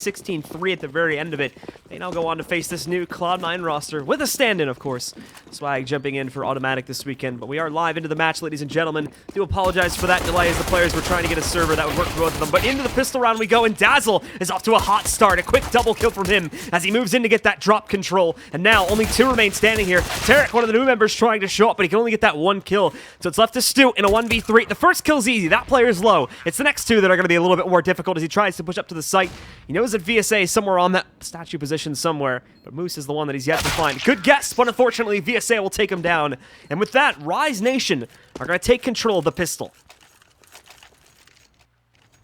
16-3 at the very end of it. They now go on to face this new Cloud9 roster with a stand-in, of course. Swag jumping in for automatic this weekend, but we are live into the match, ladies and gentlemen. Do apologize for that delay as the players were trying to get a server that would work for both of them, but into the pistol round we go, and Dazzle is off to a hot start. A quick double kill from him as he moves in to get that drop control, and now only 2 remain standing here. Tarek, one of the new members, trying to show up, but he can only get that 1 kill, so it's left to Stu in a 1v3. The first kill's easy, that player's low. It's the next 2 that are going to be a little bit more difficult as he tries to push up to the site. He knows that VSA is somewhere on that statue position somewhere, but Moose is the one that he's yet to find. Good guess, but unfortunately VSA will take him down. And with that, Rise Nation are going to take control of the pistol.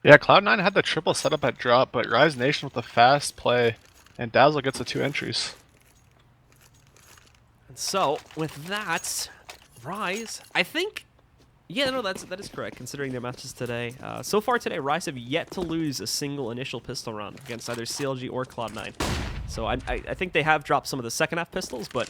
Yeah, Cloud9 had the triple setup at drop, but Rise Nation with the fast play, and Dazzle gets the 2 entries. And so, with that, Rise, I think... Yeah, no, that is correct, considering their matches today. So far today, Rise have yet to lose a single initial pistol round against either CLG or Cloud9. So I think they have dropped some of the second half pistols, but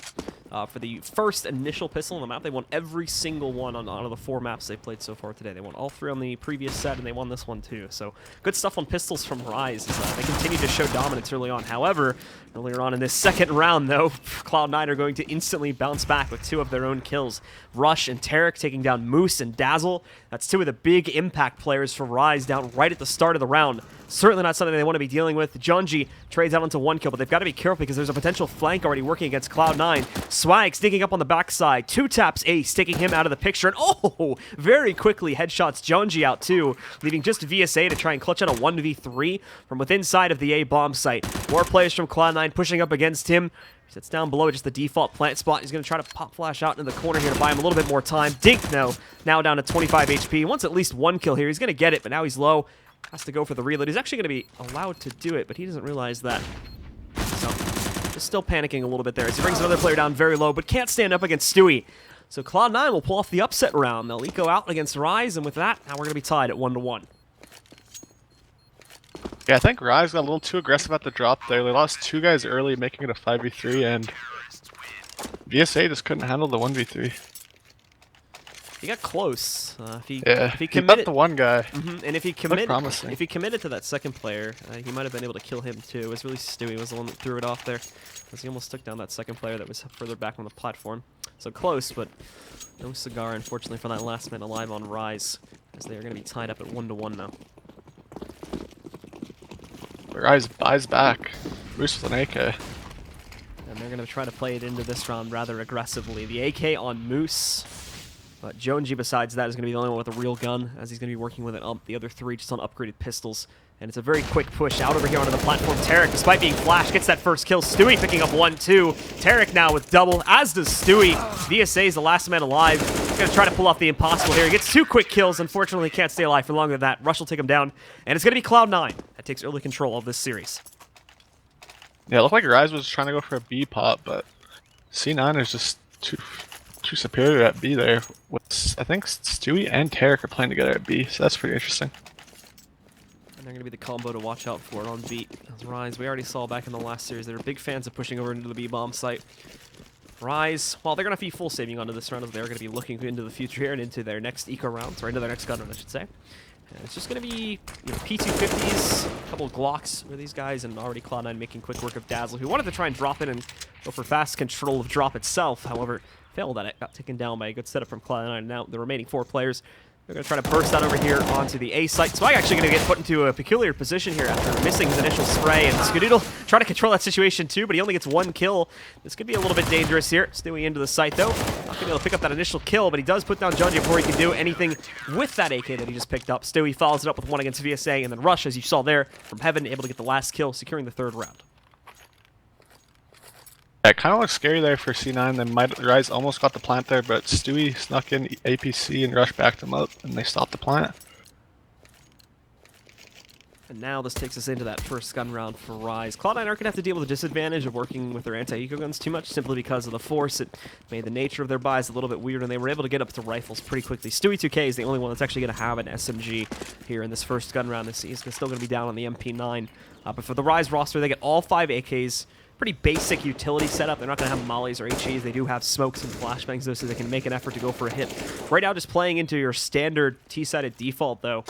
for the first initial pistol on the map, they won every single one on the 4 maps they played so far today. They won all 3 on the previous set, and they won this one too. So good stuff on pistols from Rise as they continue to show dominance early on. However, earlier on in this second round, though, Cloud9 are going to instantly bounce back with 2 of their own kills. Rush and Tarek taking down Moose and Dazzle. That's 2 of the big impact players for Rise down right at the start of the round. Certainly not something they want to be dealing with. Junji trades out into 1 kill, but they've got to be careful because there's a potential flank already working against Cloud9. Swag sneaking up on the backside. 2 taps Ace, taking him out of the picture. And oh, very quickly headshots Junji out too, leaving just VSA to try and clutch out a 1v3 from within side of the A bomb site. More players from Cloud9 pushing up against him. He sits down below just the default plant spot. He's going to try to pop flash out into the corner here to buy him a little bit more time. Dink, though, now down to 25 HP. He wants at least 1 kill here. He's going to get it, but now he's low. Has to go for the reload. He's actually going to be allowed to do it, but he doesn't realize that. So, just still panicking a little bit there as he brings another player down very low, but can't stand up against Stewie. So Cloud9 will pull off the upset round. They'll eco out against Rise, and with that, now we're going to be tied at 1-1. Yeah, I think Rise got a little too aggressive at the drop there. They lost 2 guys early, making it a 5v3, and VSA just couldn't handle the 1v3. He got close. If he committed, got the one guy. And if he committed to that second player, he might have been able to kill him too. It was really Stewie was the one that threw it off there, because he almost took down that second player that was further back on the platform. So close, but no cigar, unfortunately, for that last man alive on Rise, as they are going to be tied up at 1-1 now. Rise buys back. Bruce with an AK. And they're going to try to play it into this round rather aggressively. The AK on Moose. But Jonji, besides that, is going to be the only one with a real gun, as he's going to be working with it the other 3 just on upgraded pistols. And it's a very quick push out over here onto the platform. Tarek, despite being flashed, gets that first kill. Stewie picking up 1-2. Tarek now with double, as does Stewie. VSA is the last man alive. He's going to try to pull off the impossible here. He gets 2 quick kills. Unfortunately, can't stay alive for longer than that. Rush will take him down. And it's going to be Cloud9 that takes early control of this series. Yeah, it looked like Rise was trying to go for a B pop, but C9 is just too superior at B there. I think Stewie and Tarek are playing together at B, so that's pretty interesting. And they're going to be the combo to watch out for on beat. As Rise, we already saw back in the last series, they were big fans of pushing over into the B-bomb site. Rise, well, they're going to be full saving onto this round, as they're going to be looking into the future here and into their next eco rounds, or into their next gun round, I should say. And it's just going to be, P250s, a couple of Glocks for these guys, and already Cloud9 making quick work of Dazzle, who wanted to try and drop it and go for fast control of drop itself. However, failed at it, got taken down by a good setup from Cloud9. Now the remaining 4 players, they're going to try to burst out over here onto the A site. Swag actually going to get put into a peculiar position here after missing his initial spray, and Skadoodle trying to control that situation too, but he only gets 1 kill. This could be a little bit dangerous here. Stewie into the site though, not going to be able to pick up that initial kill, but he does put down Junji before he can do anything with that AK that he just picked up. Stewie follows it up with 1 against VSA, and then Rush, as you saw there, from Heaven, able to get the last kill, securing the 3rd round. Yeah, it kind of looks scary there for C9. Then Rise almost got the plant there, but Stewie snuck in APC and Rush backed them up, and they stopped the plant. And now this takes us into that first gun round for Rise. Cloud9 aren't going to have to deal with the disadvantage of working with their anti-eco guns too much, simply because of the force. It made the nature of their buys a little bit weird, and they were able to get up to rifles pretty quickly. Stewie 2K is the only one that's actually going to have an SMG here in this first gun round. He's still going to be down on the MP9. But for the Rise roster, they get all 5 AKs. Pretty basic utility setup. They're not going to have mollies or HEs. They do have smokes and flashbangs, though, so they can make an effort to go for a hit. Right now, just playing into your standard T-sided default, though.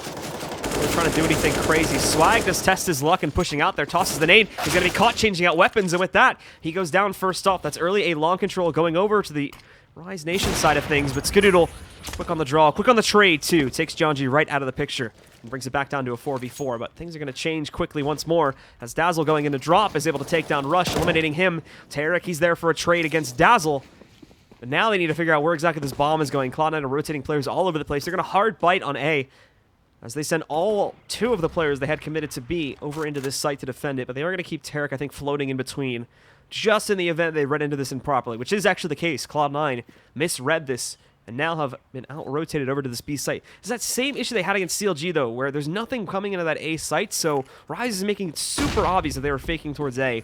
They're trying to do anything crazy. Swag does test his luck and pushing out there, tosses the nade. He's going to be caught changing out weapons, and with that, he goes down first off. That's early A long control going over to the Rise Nation side of things, but Skadoodle, quick on the draw, quick on the trade too. Takes John G right out of the picture and brings it back down to a 4v4, but things are going to change quickly once more as Dazzle going into drop is able to take down Rush, eliminating him. Tarek, he's there for a trade against Dazzle. But now they need to figure out where exactly this bomb is going. Cloud9 are rotating players all over the place. They're going to hard bite on A as they send all 2 of the players they had committed to B over into this site to defend it. But they are going to keep Tarek, I think, floating in between just in the event they read into this improperly, which is actually the case. Cloud9 misread this and now have been out-rotated over to this B site. It's that same issue they had against CLG, though, where there's nothing coming into that A site, so Rise is making it super obvious that they were faking towards A.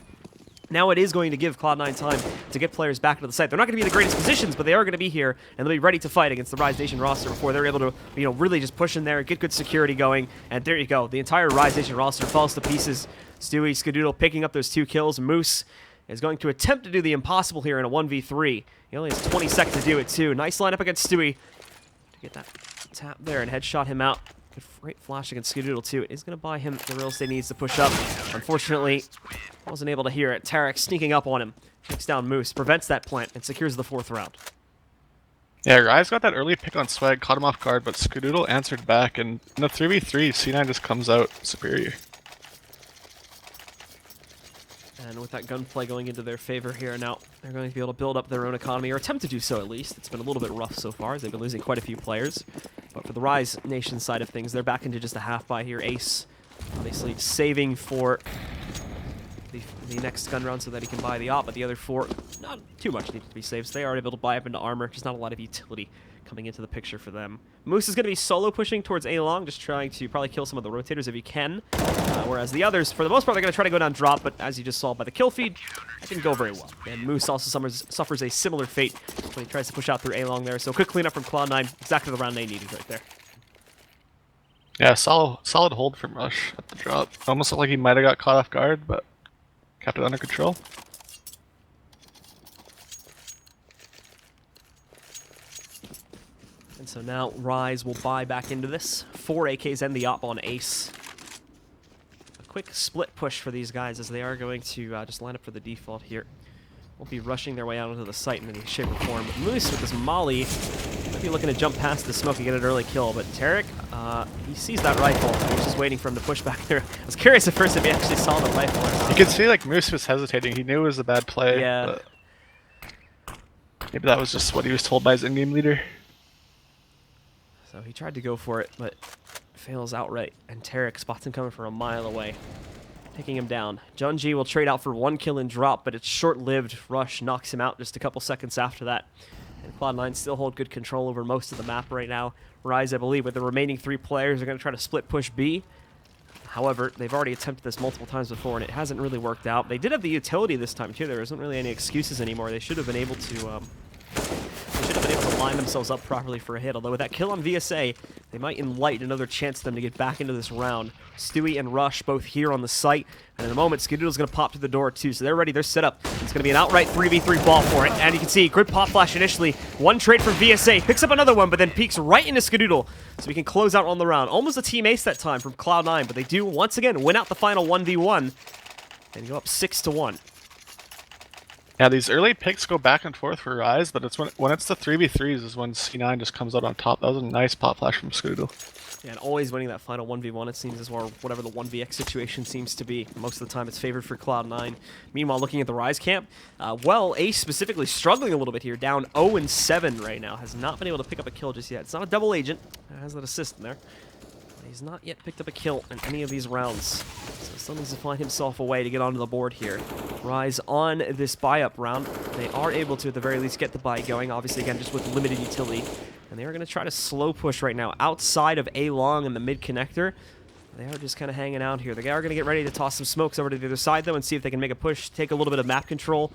Now it is going to give Cloud9 time to get players back into the site. They're not going to be in the greatest positions, but they are going to be here, and they'll be ready to fight against the Rise Nation roster before they're able to, really just push in there, get good security going, and there you go. The entire Rise Nation roster falls to pieces. Stewie, Skadoodle picking up those 2 kills. Moose is going to attempt to do the impossible here in a 1v3. He only has 20 seconds to do it, too. Nice lineup against Stewie to get that tap there and headshot him out. Great flash against Skadoodle, too. He's going to buy him the real estate he needs to push up. Unfortunately, wasn't able to hear it. Tarek sneaking up on him. Takes down Moose, prevents that plant, and secures the 4th round. Yeah, Rise got that early pick on Swag, caught him off guard, but Skadoodle answered back, and in the 3v3, C9 just comes out superior. And with that gunplay going into their favor here, now they're going to be able to build up their own economy, or attempt to do so at least. It's been a little bit rough so far, as they've been losing quite a few players. But for the Rise Nation side of things, they're back into just a half buy here. Ace, obviously saving for the next gun round so that he can buy the op, but the other 4, not too much needed to be saved, so they are able to buy up into armor. Just not a lot of utility coming into the picture for them. Moose is going to be solo pushing towards A long, just trying to probably kill some of the rotators if he can. Whereas the others, for the most part, they're going to try to go down drop, but as you just saw by the kill feed, that didn't go very well. And Moose also suffers a similar fate when he tries to push out through A long there. So quick cleanup from Cloud9, exactly the round they needed right there. Yeah, solid hold from Rush at the drop. Almost looked like he might have got caught off guard, but kept it under control. And so now Rise will buy back into this. 4 AKs and the op on Ace. A quick split push for these guys as they are going to just line up for the default here. Won't be rushing their way out into the site in any shape or form. But Moose with this molly might be looking to jump past the smoke and get an early kill. But Tarek, he sees that rifle. He's just waiting for him to push back there. I was curious at first if he actually saw the rifle or not. You could see like Moose was hesitating. He knew it was a bad play. Yeah. But maybe that was just what he was told by his in-game leader. So he tried to go for it, but fails outright. And Tarek spots him coming from a mile away, taking him down. John G will trade out for 1 kill and drop, but it's short-lived. Rush knocks him out just a couple seconds after that. And Cloud9 still hold good control over most of the map right now. Rise, I believe, with the remaining 3 players, are going to try to split push B. However, they've already attempted this multiple times before, and it hasn't really worked out. They did have the utility this time, too. There isn't really any excuses anymore. They should have been able to... line themselves up properly for a hit, although with that kill on VSA, they might enlighten another chance for them to get back into this round. Stewie and Rush both here on the site, and in a moment, Skadoodle's going to pop to the door too, so they're ready, they're set up. It's going to be an outright 3v3 ball for it, and you can see, good pop flash initially, 1 trade from VSA, picks up another one, but then peeks right into Skadoodle, so we can close out on the round. Almost a team ace that time from Cloud9, but they do, once again, win out the final 1v1, and go up 6-1. Yeah, these early picks go back and forth for Rise, but it's when it's the 3v3s is when C9 just comes out on top. That was a nice pop flash from Skadoodle. Yeah, and always winning that final 1v1, it seems, or whatever the 1vx situation seems to be. Most of the time, it's favored for Cloud9. Meanwhile, looking at the Rise camp, well, Ace specifically struggling a little bit here, down 0-7 right now. Has not been able to pick up a kill just yet. It's not a double agent. It has that assist in there. He's not yet picked up a kill in any of these rounds. So still needs to find himself a way to get onto the board here. Rise on this buy-up round. They are able to, at the very least, get the buy going. Obviously, again, just with limited utility. And they are going to try to slow push right now outside of A-Long and the mid-connector. They are just kind of hanging out here. They are going to get ready to toss some smokes over to the other side, though, and see if they can make a push, take a little bit of map control.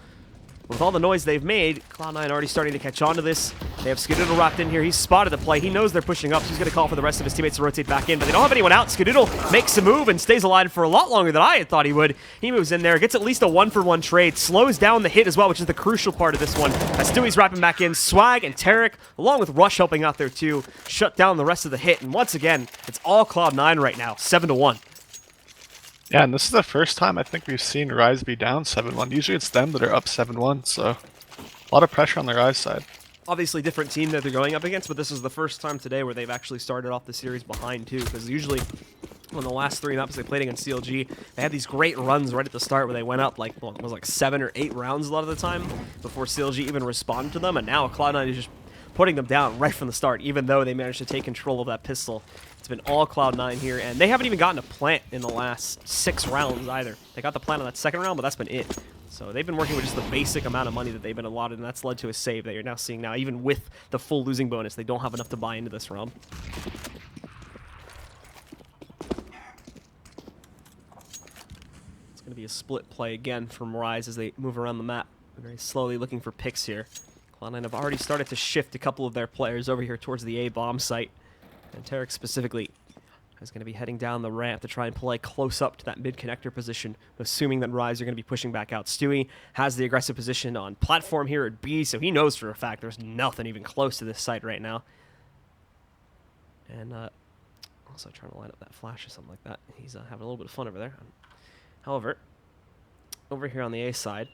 With all the noise they've made, Cloud9 already starting to catch on to this. They have Skadoodle wrapped in here. He's spotted the play. He knows they're pushing up, so he's going to call for the rest of his teammates to rotate back in, but they don't have anyone out. Skadoodle makes a move and stays alive for a lot longer than I had thought he would. He moves in there, gets at least a 1-for-1 trade, slows down the hit as well, which is the crucial part of this one. As Stewie's wrapping back in, Swag and Tarek, along with Rush helping out there too, shut down the rest of the hit. And once again, it's all Cloud9 right now, 7-1. Yeah, and this is the first time I think we've seen Rise be down 7-1. Usually it's them that are up 7-1, so a lot of pressure on the Rise side. Obviously different team that they're going up against, but this is the first time today where they've actually started off the series behind too, because usually on the last 3 maps they played against CLG, they had these great runs right at the start where they went up like, well, it was like 7 or 8 rounds a lot of the time before CLG even responded to them, and now Cloud9 is just putting them down right from the start, even though they managed to take control of that pistol. It's been all Cloud9 here, and they haven't even gotten a plant in the last 6 rounds either. They got the plant on that second round, but that's been it. So they've been working with just the basic amount of money that they've been allotted, and that's led to a save that you're now seeing now. Even with the full losing bonus, they don't have enough to buy into this round. It's going to be a split play again from Rise as they move around the map, very slowly looking for picks here. Cloud9 have already started to shift a couple of their players over here towards the A-bomb site. And Tarek specifically is going to be heading down the ramp to try and play close up to that mid-connector position, assuming that Rise are going to be pushing back out. Stewie has the aggressive position on platform here at B, so he knows for a fact there's nothing even close to this site right now. And also trying to line up that flash or something like that. He's having a little bit of fun over there. However, over here on the A side,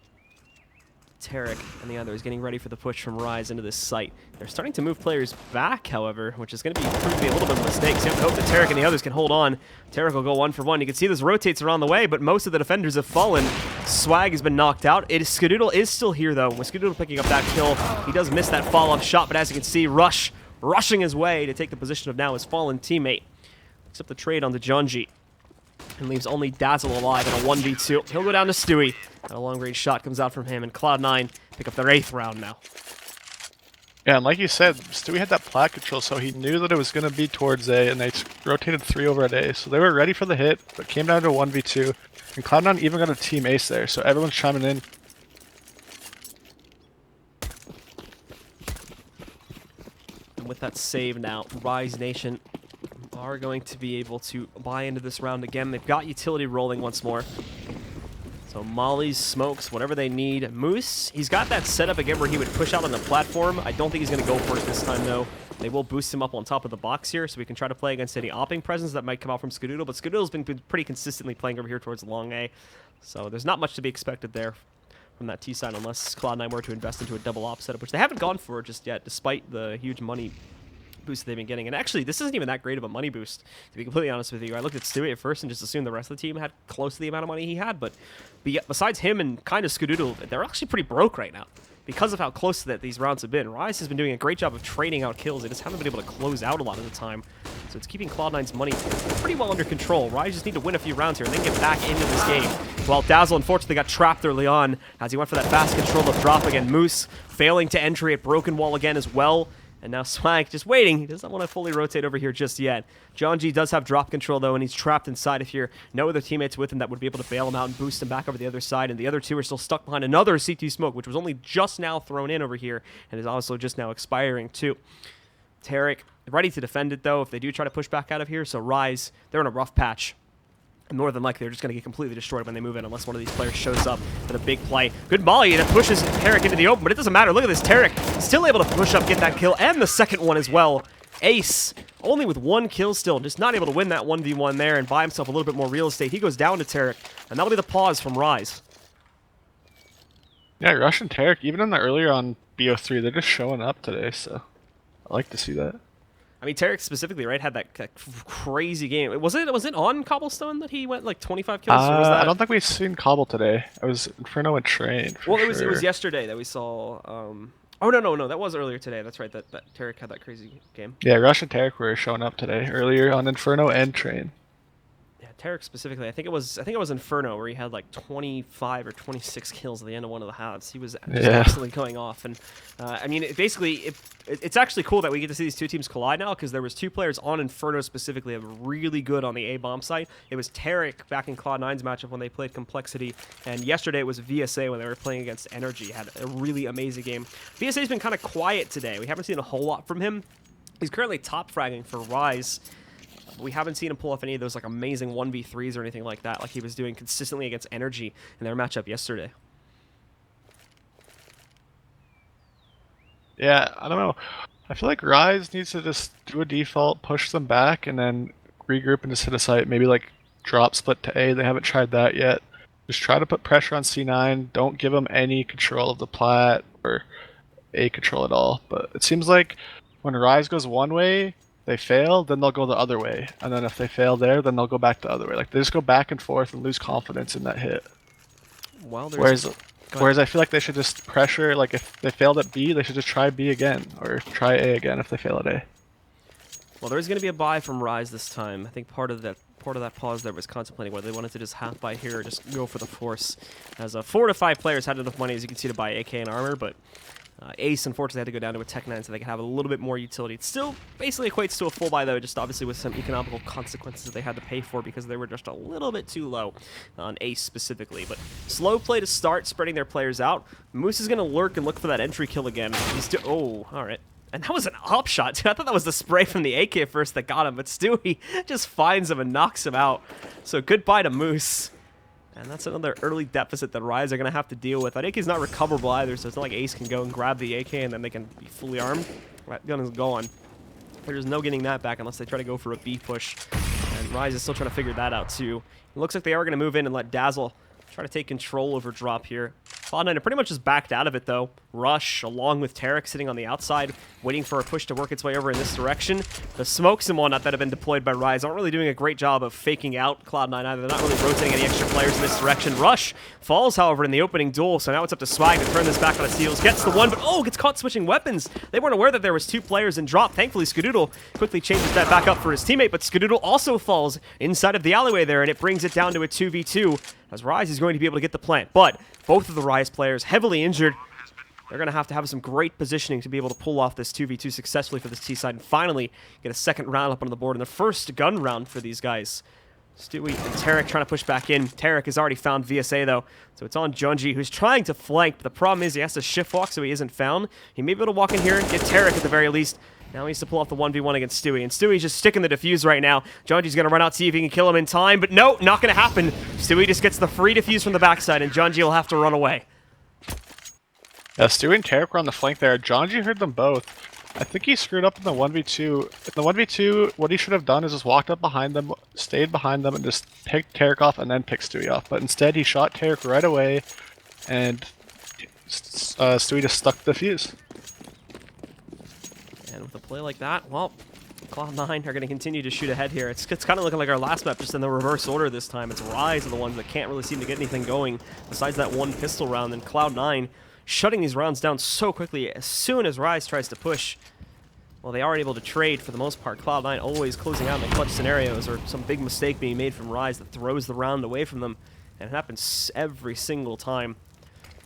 Tarek and the others getting ready for the push from Rise into this site. They're starting to move players back, however, which is going to prove to be a little bit of a mistake. So you have to hope that Tarek and the others can hold on. Tarek will go 1-for-1. You can see this rotates around the way, but most of the defenders have fallen. Swag has been knocked out. Skadoodle is still here, though. With Skadoodle picking up that kill, he does miss that follow-up shot, but as you can see, Rush rushing his way to take the position of now his fallen teammate. Picks up the trade onto Jonji and leaves only Dazzle alive in a 1v2. He'll go down to Stewie. And a long-range shot comes out from him, and Cloud9 pick up their 8th round now. Yeah, and like you said, Stewie had that plat control, so he knew that it was going to be towards A, and they rotated 3 over at A. So they were ready for the hit, but came down to 1v2. And Cloud9 even got a team ace there, so everyone's chiming in. And with that save now, Rise Nation are going to be able to buy into this round again. They've got utility rolling once more. So mollies, smokes, whatever they need. Moose, he's got that setup again where he would push out on the platform. I don't think he's going to go for it this time, though. They will boost him up on top of the box here, so we can try to play against any opping presence that might come out from Skadoodle. But Skadoodle's been pretty consistently playing over here towards long A, so there's not much to be expected there from that T side unless Cloud9 were to invest into a double op setup, which they haven't gone for just yet, despite the huge money boost they've been getting. And actually, this isn't even that great of a money boost, to be completely honest with you. I looked at Stewie at first and just assumed the rest of the team had close to the amount of money he had, but besides him and kind of Skadoodle, they're actually pretty broke right now because of how close that these rounds have been. Rise has been doing a great job of trading out kills. They just haven't been able to close out a lot of the time, so it's keeping Cloud9's money pretty well under control. Rise just need to win a few rounds here and then get back into this game. While Dazzle unfortunately got trapped early on as he went for that fast control of drop again. Moose failing to entry at Broken Wall again as well. And now Swag just waiting. He doesn't want to fully rotate over here just yet. Jonji does have drop control, though, and he's trapped inside of here. No other teammates with him that would be able to bail him out and boost him back over the other side. And the other two are still stuck behind another CT smoke, which was only just now thrown in over here and is also just now expiring, too. Tarek ready to defend it, though, if they do try to push back out of here. So Rise, they're in a rough patch. And more than likely, they're just going to get completely destroyed when they move in, unless one of these players shows up for the big play. Good molly, and it pushes Tarek into the open, but it doesn't matter. Look at this, Tarek still able to push up, get that kill, and the second one as well. Ace, only with 1 kill still, just not able to win that 1v1 there and buy himself a little bit more real estate. He goes down to Tarek, and that'll be the pause from Rise. Yeah, Rush and Tarek, even in the earlier on BO3, they're just showing up today, so I like to see that. I mean, Tarek specifically, right, had that crazy game. Was it on Cobblestone that he went like 25 kills? Or was that... I don't think we've seen Cobble today. It was Inferno and Train. Well, it was yesterday that we saw. Oh no, that was earlier today. That's right. That Tarek had that crazy game. Yeah, Rush and Tarek were showing up today, earlier on Inferno and Train. Yeah, Tarek specifically, I think it was Inferno where he had like 25 or 26 kills at the end of one of the halves. He was just absolutely going off, and I mean, it's actually cool that we get to see these two teams collide now, because there was two players on Inferno specifically that were really good on the A bomb site. It was Tarek back in Cloud9's matchup when they played Complexity, and yesterday it was VSA when they were playing against Energy. Had a really amazing game. VSA's been kind of quiet today. We haven't seen a whole lot from him. He's currently top fragging for Rise. We haven't seen him pull off any of those like amazing 1v3s or anything like that, like he was doing consistently against Energy in their matchup yesterday. Yeah, I don't know. I feel like Rise needs to just do a default, push them back, and then regroup and just hit a site. Maybe like drop split to A. They haven't tried that yet. Just try to put pressure on C9. Don't give them any control of the plat or A control at all. But it seems like when Rise goes one way, they fail, then they'll go the other way. And then if they fail there, then they'll go back the other way. Like, they just go back and forth and lose confidence in that hit. Well, whereas I feel like they should just pressure, like if they failed at B, they should just try B again. Or try A again if they fail at A. Well, there is going to be a buy from Rise this time. I think part of that pause there was contemplating whether they wanted to just half buy here or just go for the force. As 4 to 5 players had enough money, as you can see, to buy AK and armor, but Ace unfortunately had to go down to a Tech 9 so they could have a little bit more utility. It still basically equates to a full buy though, just obviously with some economical consequences that they had to pay for because they were just a little bit too low on Ace specifically. But slow play to start, spreading their players out. Moose is going to lurk and look for that entry kill again. Oh, alright. And that was an op shot, too. I thought that was the spray from the AK first that got him, but Stewie just finds him and knocks him out. So goodbye to Moose. And that's another early deficit that Rise are going to have to deal with. That AK is not recoverable either, so it's not like Ace can go and grab the AK and then they can be fully armed. That gun is gone. There's no getting that back unless they try to go for a B push. And Rise is still trying to figure that out, too. It looks like they are going to move in and let Dazzle try to take control over drop here. Cloud9 pretty much just backed out of it, though. Rush, along with Tarek sitting on the outside, waiting for a push to work its way over in this direction. The smokes and whatnot that have been deployed by Rise aren't really doing a great job of faking out Cloud9 either. They're not really rotating any extra players in this direction. Rush falls, however, in the opening duel, so now it's up to Swag to turn this back on its heels. Gets the one, but oh, gets caught switching weapons. They weren't aware that there was 2 players in drop. Thankfully, Skadoodle quickly changes that back up for his teammate, but Skadoodle also falls inside of the alleyway there, and it brings it down to a 2v2, as Rise is going to be able to get the plant. But both of the Rise players heavily injured. They're going to have some great positioning to be able to pull off this 2v2 successfully for this T side and finally get a second round up on the board in the first gun round for these guys. Stewie and Tarek trying to push back in. Tarek has already found VSA though, so it's on Junji, who's trying to flank, but the problem is he has to shift walk so he isn't found. He may be able to walk in here and get Tarek at the very least. Now he needs to pull off the 1v1 against Stewie, and Stewie's just sticking the defuse right now. Junji's going to run out, see if he can kill him in time, but no, not going to happen. Stewie just gets the free defuse from the backside, and Junji will have to run away. Yeah, Stewie and Tarek were on the flank there. Junji heard them both. I think he screwed up in the 1v2. In the 1v2, what he should have done is just walked up behind them, stayed behind them, and just picked Tarek off and then picked Stewie off. But instead, he shot Tarek right away, and Stewie just stuck the defuse. And with a play like that, well, Cloud9 are going to continue to shoot ahead here. It's kind of looking like our last map, just in the reverse order this time. It's Rise are the ones that can't really seem to get anything going besides that one pistol round, and Cloud9 shutting these rounds down so quickly as soon as Rise tries to push. Well, they aren't able to trade for the most part. Cloud9 always closing out in the clutch scenarios or some big mistake being made from Rise that throws the round away from them, and it happens every single time.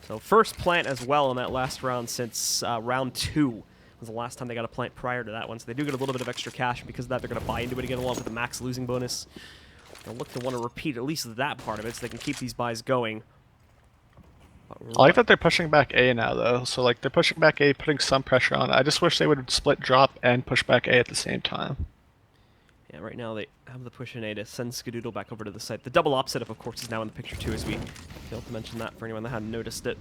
So first plant as well in that last round since round 2. Was the last time they got a plant prior to that one, so they do get a little bit of extra cash, and because of that they're going to buy into it again along with the max losing bonus. They'll look to want to repeat at least that part of it so they can keep these buys going. I like that they're pushing back A now though, so like they're pushing back A, putting some pressure on. I just wish they would split drop and push back A at the same time. Yeah, right now they have the push in A to send Skadoodle back over to the site. The double op setup, of course, is now in the picture too, as we failed to mention that for anyone that hadn't noticed it.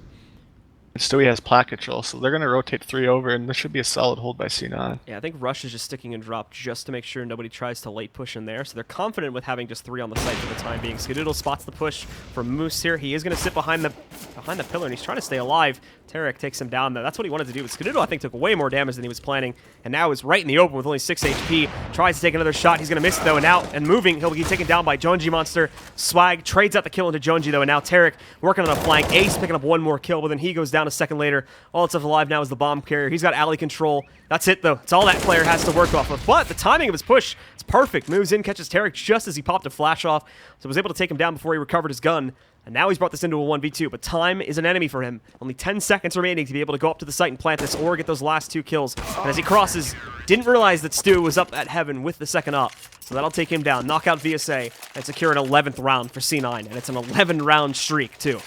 Stewie has plat control, so they're going to rotate 3 over, and this should be a solid hold by C9. Yeah, I think Rush is just sticking in drop just to make sure nobody tries to late push in there, so they're confident with having just 3 on the site for the time being. Skadoodle spots the push from Moose here. He is going to sit behind the behind the pillar, and he's trying to stay alive. Tarek takes him down, though. That's what he wanted to do, but Skadiddle, I think, took way more damage than he was planning, and now is right in the open with only 6 HP. Tries to take another shot. He's going to miss, though, and now, and moving, he'll be taken down by Jonji Monster. Swag trades out the kill into Jonji, though, and now Tarek working on a flank. Ace picking up one more kill, but then he goes down a second later. All that's left alive now is the bomb carrier. He's got alley control. That's it, though. It's all that player has to work off of. But the timing of his push, it's perfect. Moves in, catches Tarek just as he popped a flash off, so was able to take him down before he recovered his gun. And now he's brought this into a 1v2, but time is an enemy for him. Only 10 seconds remaining to be able to go up to the site and plant this or get those last 2 kills. And as he crosses, didn't realize that Stu was up at heaven with the second op. So that'll take him down, knock out VSA, and secure an 11th round for C9. And it's an 11-round streak, too.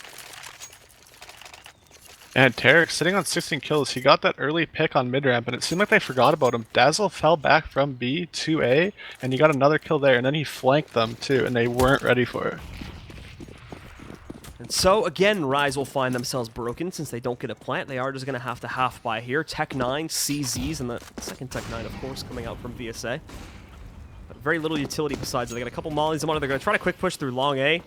And Tarek sitting on 16 kills. He got that early pick on mid-ramp, and it seemed like they forgot about him. Dazzle fell back from B to A, and he got another kill there, and then he flanked them, too, and they weren't ready for it. And so, again, Rise will find themselves broken since they don't get a plant. They are just going to have to half-buy here. Tech9, CZs, and the second Tech9, of course, coming out from VSA. But very little utility besides. They got a couple mollies on it. They're going to try to quick push through long A.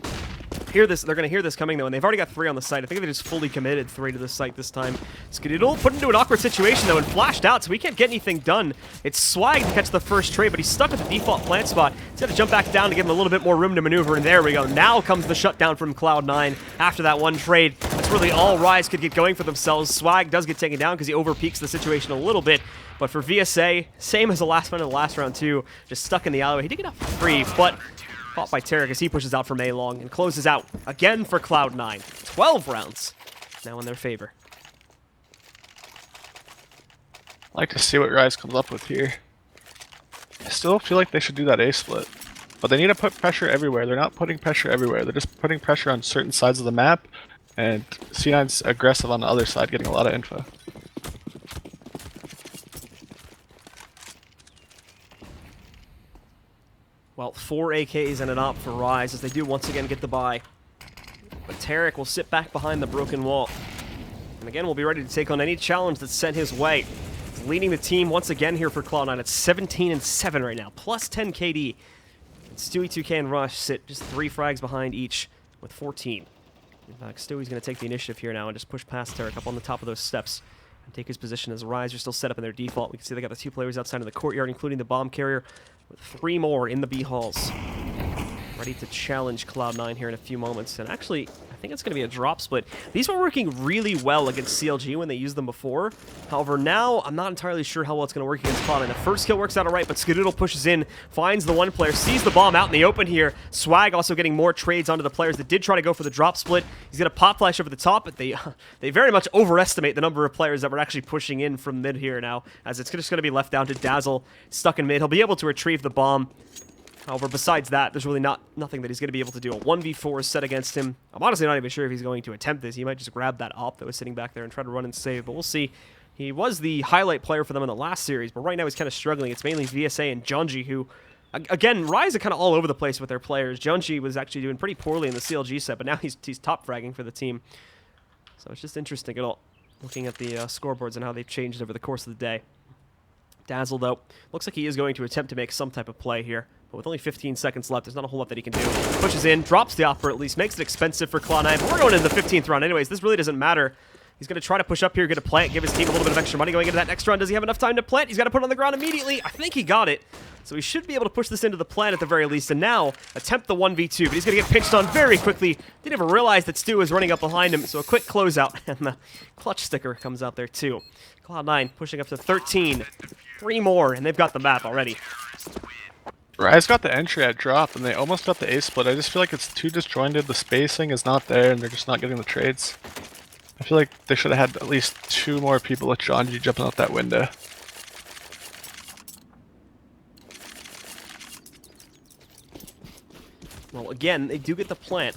They're going to hear this coming, though, and they've already got 3 on the site. I think they just fully committed 3 to the site this time. Skadiddle put into an awkward situation, though, and flashed out, so we can't get anything done. It's Swag to catch the first trade, but he's stuck at the default plant spot. He's got to jump back down to give him a little bit more room to maneuver, and there we go. Now comes the shutdown from Cloud9 after that one trade. That's really all Rise could get going for themselves. Swag does get taken down because he overpeaks the situation a little bit, but for VSA, same as the last one in the last round, too. Just stuck in the alleyway. He did get up 3, but caught by Tarek as he pushes out from A-Long and closes out again for Cloud9. 12 rounds now in their favor. I like to see what Rise comes up with here. I still feel like they should do that A split, but they need to put pressure everywhere. They're not putting pressure everywhere. They're just putting pressure on certain sides of the map, and C9's aggressive on the other side, getting a lot of info. Well, 4 AKs and an op for Rise as they do once again get the buy. But Tarek will sit back behind the broken wall. And again, we'll be ready to take on any challenge that's sent his way. He's leading the team once again here for Cloud9. It's 17-7 right now, plus 10 KD. And Stewie, 2K, and Rush sit just 3 frags behind each with 14. In fact, Stewie's going to take the initiative here now and just push past Tarek up on the top of those steps and take his position as Rise are still set up in their default. We can see they got the 2 players outside of the courtyard, including the bomb carrier, with 3 more in the B halls. Ready to challenge Cloud9 here in a few moments. And actually, I think it's going to be a drop split. These were working really well against CLG when they used them before. However, now I'm not entirely sure how well it's going to work against Cloud9. The first kill works out alright, but Skadiddle pushes in, finds the one player, sees the bomb out in the open here. Swag also getting more trades onto the players that did try to go for the drop split. He's going to pop flash over the top, but they very much overestimate the number of players that were actually pushing in from mid here now, as it's just going to be left down to Dazzle, stuck in mid. He'll be able to retrieve the bomb. However, besides that, there's really nothing that he's going to be able to do. A 1v4 is set against him. I'm honestly not even sure if he's going to attempt this. He might just grab that op that was sitting back there and try to run and save, but we'll see. He was the highlight player for them in the last series, but right now he's kind of struggling. It's mainly VSA and Jonji who, again, Rise are kind of all over the place with their players. Jonji was actually doing pretty poorly in the CLG set, but now he's top fragging for the team. So it's just interesting at all, looking at the scoreboards and how they've changed over the course of the day. Dazzle, though, looks like he is going to attempt to make some type of play here. But with only 15 seconds left, there's not a whole lot that he can do. Pushes in, drops the offer at least, makes it expensive for Cloud9. But we're going into the 15th round anyways. This really doesn't matter. He's going to try to push up here, get a plant, give his team a little bit of extra money going into that next round. Does he have enough time to plant? He's got to put it on the ground immediately. I think he got it. So he should be able to push this into the plant at the very least. And now, attempt the 1v2. But he's going to get pinched on very quickly. Didn't even realize that Stu was running up behind him. So a quick closeout. And the clutch sticker comes out there too. Cloud9 pushing up to 13. 3 more, and they've got the map already. Rise got the entry at drop, and they almost got the A split. I just feel like it's too disjointed. The spacing is not there, and they're just not getting the trades. I feel like they should have had at least 2 more people with Jonji jumping out that window. Well, again, they do get the plant.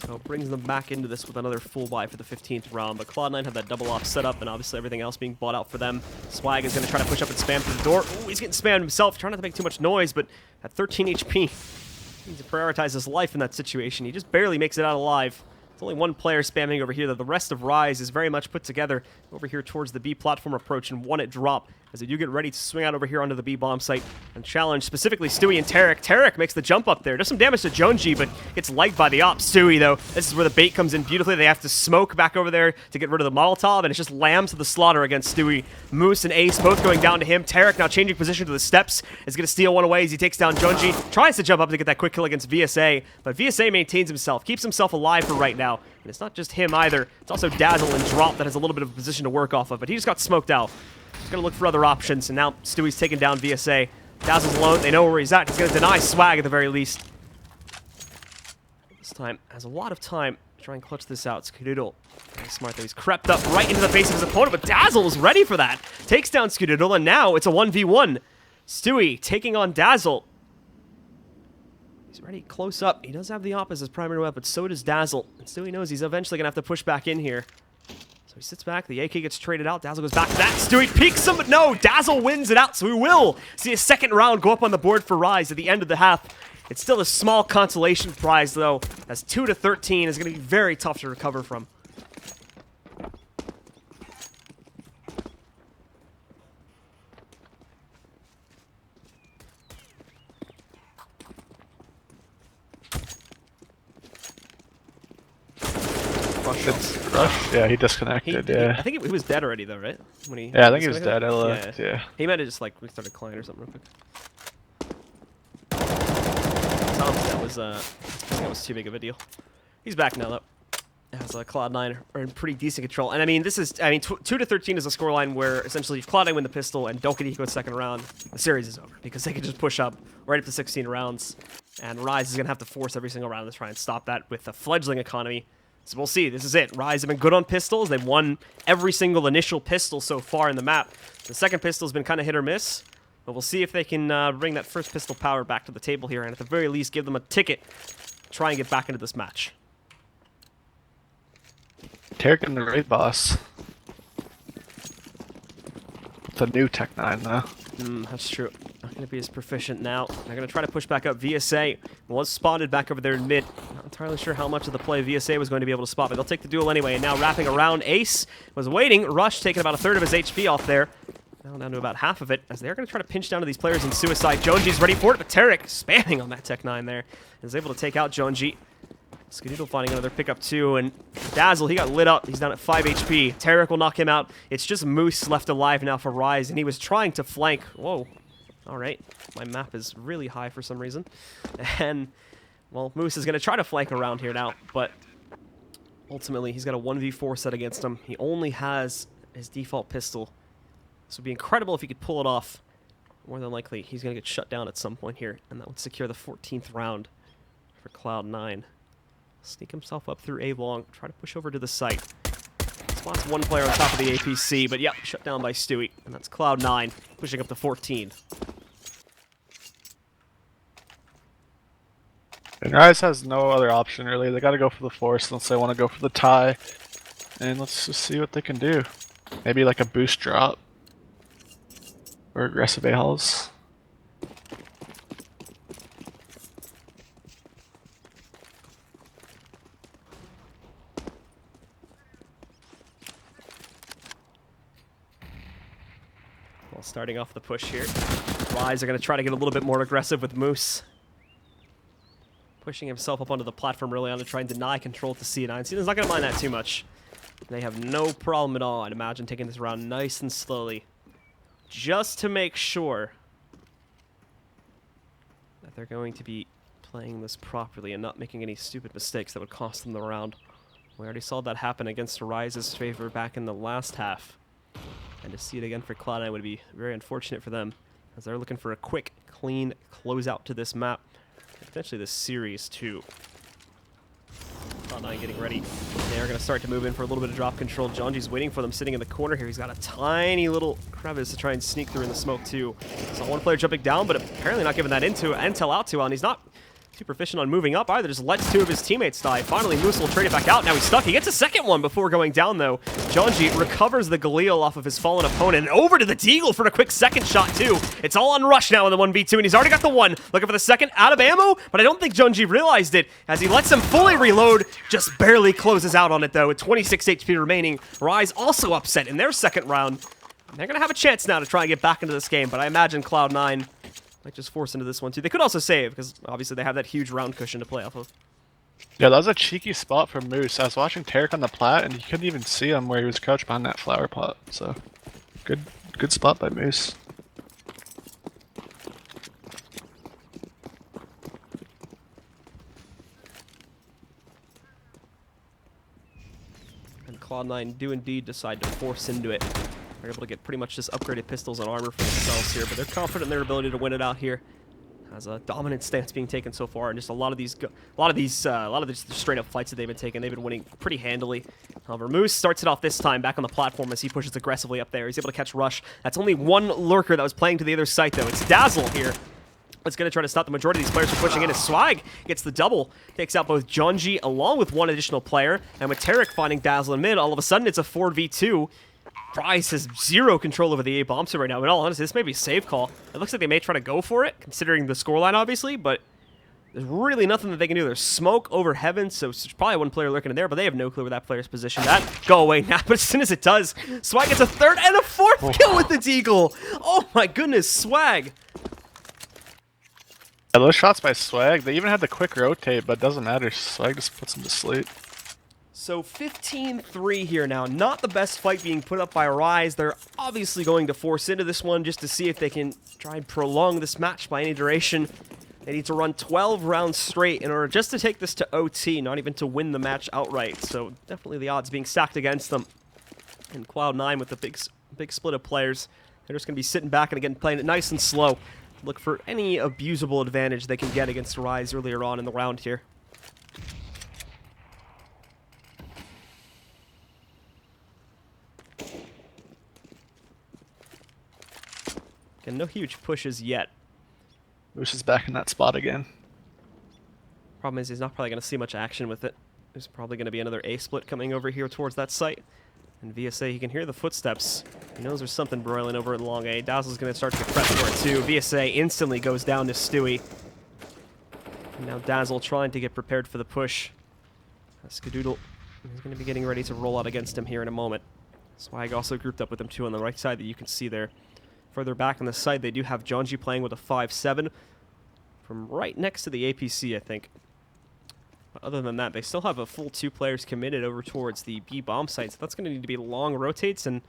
So it brings them back into this with another full buy for the 15th round. But Cloud9 have that double off set up, and obviously everything else being bought out for them. Swag is going to try to push up and spam through the door. Ooh, he's getting spammed himself, trying not to make too much noise, but at 13 HP, he needs to prioritize his life in that situation. He just barely makes it out alive. There's only 1 player spamming over here, though the rest of Rise is very much put together over here towards the B platform approach and 1 at drop. as they do get ready to swing out over here onto the B bomb site and challenge specifically Stewie and Tarek. Tarek makes the jump up there. Does some damage to Jonesy, but gets liked by the op. Stewie, though, this is where the bait comes in beautifully. They have to smoke back over there to get rid of the Molotov, and it's just lambs to the slaughter against Stewie. Moose and Ace both going down to him. Tarek now changing position to the steps. Is going to steal one away as he takes down Jonesy. Tries to jump up to get that quick kill against VSA, but VSA maintains himself, keeps himself alive for right now. And it's not just him either. It's also Dazzle and Drop that has a little bit of a position to work off of, but he just got smoked out. He's going to look for other options, and now Stewie's taking down VSA. Dazzle's alone. They know where he's at. He's going to deny swag at the very least. This time has a lot of time to try and clutch this out. Skadoodle, very smart though. He's crept up right into the face of his opponent, but Dazzle is ready for that. Takes down Skadoodle, and now it's a 1v1. Stewie taking on Dazzle. He's ready close up. He does have the op as his primary weapon, but so does Dazzle. And Stewie knows he's eventually going to have to push back in here. So he sits back, the AK gets traded out, Dazzle goes back to that, Stewie peeks him, but no, Dazzle wins it out, so we will see a second round go up on the board for Rise at the end of the half. It's still a small consolation prize, though, as 2-13 is going to be very tough to recover from. Rush? Yeah, he disconnected, yeah. I think he was dead already, though, right? When he I think he was dead. I left, yeah. He might have just, like, restarted client or something real quick. That was too big of a deal. He's back now, though. As Cloud9 are in pretty decent control. And, I mean, 2-13 is a scoreline where, essentially, if Cloud9 win the pistol and don't get eco second round, the series is over. Because they can just push up right up to 16 rounds. And Rise is going to have to force every single round to try and stop that with a fledgling economy. So we'll see. This is it. Rise have been good on pistols. They've won every single initial pistol so far in the map. The second pistol has been kind of hit or miss. But we'll see if they can bring that first pistol power back to the table here. And at the very least, give them a ticket to try and get back into this match. Tarek and the raid boss. The new Tech 9, though. That's true. Not going to be as proficient now. They're going to try to push back up. VSA was spotted back over there in mid. Not entirely sure how much of the play VSA was going to be able to spot, but they'll take the duel anyway. And now wrapping around, Ace was waiting. Rush taking about a third of his HP off there. Now down to about half of it, as they're going to try to pinch down to these players in Suicide. Jonesy's ready for it, but Tarek spamming on that Tech 9 there. Is able to take out Jonesy. Skadoodle finding another pickup too, and Dazzle, he got lit up. He's down at 5 HP. Tarek will knock him out. It's just Moose left alive now for Rise, and he was trying to flank. Whoa. All right. My map is really high for some reason. And, well, Moose is going to try to flank around here now, but ultimately he's got a 1v4 set against him. He only has his default pistol. This would be incredible if he could pull it off. More than likely, he's going to get shut down at some point here, and that would secure the 14th round for Cloud9. Sneak himself up through A-long, try to push over to the site. Spots one player on top of the APC, but yep, shut down by Stewie. And that's Cloud9, pushing up to 14. And Rise has no other option, really. They gotta go for the force unless they want to go for the tie. And let's just see what they can do. Maybe like a boost drop. Or aggressive A-hulls. Starting off the push here. Rise are going to try to get a little bit more aggressive with Moose. Pushing himself up onto the platform early on to try and deny control to C9. C9's not going to mind that too much. They have no problem at all, I'd imagine, taking this round nice and slowly. Just to make sure that they're going to be playing this properly and not making any stupid mistakes that would cost them the round. We already saw that happen against Rise's favor back in the last half. And to see it again for Cloud9 would be very unfortunate for them, as they're looking for a quick, clean closeout to this map, and potentially this series too. Cloud9 getting ready. They're going to start to move in for a little bit of drop control. Jonji's waiting for them, sitting in the corner here. He's got a tiny little crevice to try and sneak through in the smoke too. Saw one player jumping down, but apparently not giving that intel out to on. He's not too proficient on moving up either, just lets two of his teammates die. Finally, Moose will trade it back out. Now he's stuck. He gets a second one before going down, though. Jonji recovers the Galil off of his fallen opponent, and over to the Deagle for a quick second shot, too. It's all on Rush now in the 1v2, and he's already got the one. Looking for the second, out of ammo, but I don't think Jonji realized it, as he lets him fully reload, just barely closes out on it, though, with 26 HP remaining. Rise also upset in their second round. They're going to have a chance now to try and get back into this game, but I imagine Cloud9 might just force into this one too. They could also save, because obviously they have that huge round cushion to play off of. Yeah, that was a cheeky spot for Moose. I was watching Tarek on the plat, and you couldn't even see him where he was crouched behind that flower pot. So, good spot by Moose. And Cloud9 do indeed decide to force into it. They're able to get pretty much just upgraded pistols and armor for themselves here, but they're confident in their ability to win it out here. As a dominant stance being taken so far, and just a lot of these straight up fights that they've been taking, they've been winning pretty handily. However, Moose starts it off this time back on the platform as he pushes aggressively up there. He's able to catch Rush. That's only one lurker that was playing to the other site though. It's Dazzle here. It's going to try to stop the majority of these players from pushing in. As Swag gets the double, takes out both Junji along with one additional player, and with Tarek finding Dazzle in mid, all of a sudden it's a 4v2. Rise has zero control over the A bomb site right now. In all honesty, this may be a save call. It looks like they may try to go for it, considering the scoreline, obviously, but there's really nothing that they can do. There's smoke over heaven, so there's probably one player lurking in there, but they have no clue where that player's positioned at. Go away now, but as soon as it does, Swag gets a third and a fourth kill with the Deagle. Oh my goodness, Swag. Yeah, those shots by Swag, they even had the quick rotate, but it doesn't matter. Swag just puts them to sleep. So 15-3 here now. Not the best fight being put up by Rise. They're obviously going to force into this one just to see if they can try and prolong this match by any duration. They need to run 12 rounds straight in order just to take this to OT, not even to win the match outright. So definitely the odds being stacked against them. And Cloud9 with the big split of players, they're just going to be sitting back and again playing it nice and slow. Look for any abusable advantage they can get against Rise earlier on in the round here. And no huge pushes yet. Moose is back in that spot again. Problem is he's not probably going to see much action with it. There's probably going to be another A split coming over here towards that site. And VSA, he can hear the footsteps. He knows there's something broiling over in long A. Dazzle's going to start to get prepped for it too. VSA instantly goes down to Stewie. And now Dazzle trying to get prepared for the push. Skadoodle is going to be getting ready to roll out against him here in a moment. Swag also grouped up with him too on the right side that you can see there. Further back on the side, they do have Jonji playing with a 5-7 from right next to the APC, I think. But other than that, they still have a full 2 players committed over towards the B bomb site, so that's going to need to be long rotates, and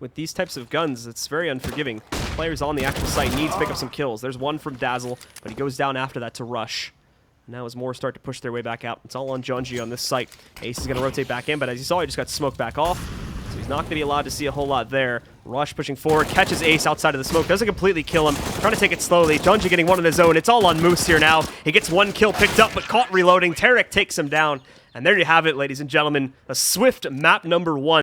with these types of guns, it's very unforgiving. Players on the actual site need to pick up some kills. There's one from Dazzle, but he goes down after that to Rush. Now as more start to push their way back out, it's all on Jonji on this site. Ace is going to rotate back in, but as you saw, he just got smoked back off. So he's not going to be allowed to see a whole lot there. Rush pushing forward, catches Ace outside of the smoke, doesn't completely kill him, trying to take it slowly. Junji getting one on his own. It's all on Moose here now. He gets one kill picked up, but caught reloading. Tarek takes him down. And there you have it, ladies and gentlemen. A swift map number 1.